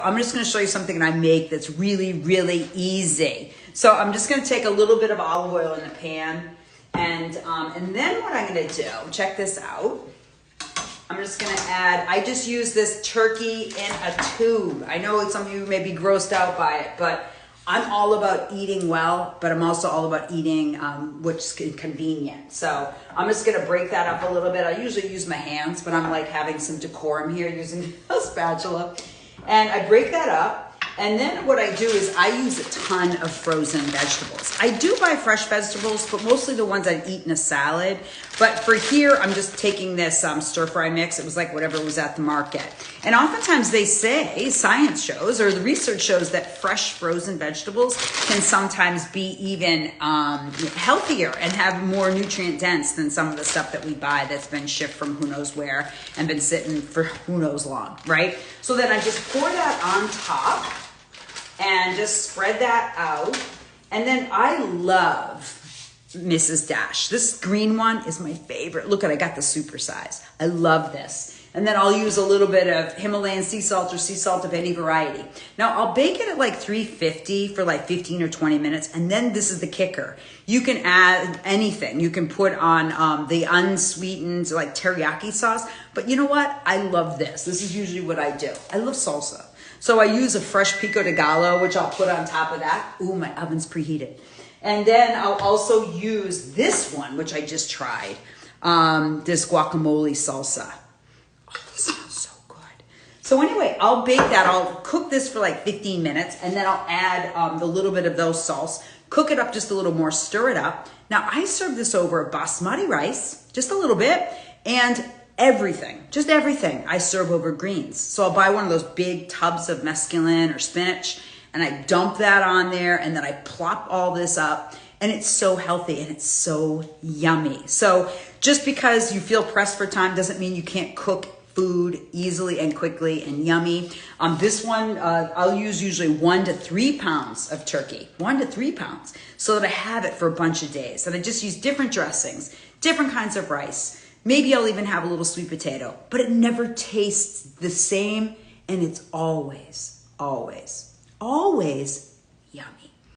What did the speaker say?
I'm just going to show you something that I make that's really, really easy. So I'm just going to take a little bit of olive oil in the pan, and then what I'm going to do, check this out. I'm just going to add, I just use this turkey in a tube. I know some of you may be grossed out by it, but I'm all about eating well, but I'm also all about eating what's convenient. So I'm just going to break that up a little bit. I usually use my hands, but I'm like having some decorum here using a spatula. And I break that up. And then what I do is I use a ton of frozen vegetables. I do buy fresh vegetables, but mostly the ones I'd eat in a salad. But for here, I'm just taking this stir fry mix. It was like whatever was at the market. And oftentimes they say, science shows, or the research shows that fresh frozen vegetables can sometimes be even healthier and have more nutrient dense than some of the stuff that we buy that's been shipped from who knows where and been sitting for who knows long, right? So then I just pour that on top and just spread that out. And then I love Mrs. Dash. This green one is my favorite. Look at, I got the super size. I love this. And then I'll use a little bit of Himalayan sea salt or sea salt of any variety. Now I'll bake it at like 350 for like 15 or 20 minutes. And then this is the kicker. You can add anything. You can put on the unsweetened like teriyaki sauce. But you know what? I love this. This is usually what I do. I love salsa. So I use a fresh pico de gallo, which I'll put on top of that. Ooh, my oven's preheated. And then I'll also use this one, which I just tried, this guacamole salsa. Oh, this smells so good. So anyway, I'll bake that. I'll cook this for like 15 minutes, and then I'll add the little bit of those salts, cook it up just a little more, stir it up. Now, I serve this over basmati rice, just a little bit, and everything, just everything I serve over greens. So I'll buy one of those big tubs of mesclun or spinach, and I dump that on there, and then I plop all this up, and it's so healthy and it's so yummy. So just because you feel pressed for time doesn't mean you can't cook food easily and quickly and yummy. This one, I'll use usually 1 to 3 pounds of turkey, 1 to 3 pounds, so that I have it for a bunch of days. And I just use different dressings, different kinds of rice. Maybe I'll even have a little sweet potato, but it never tastes the same, and it's always, always, always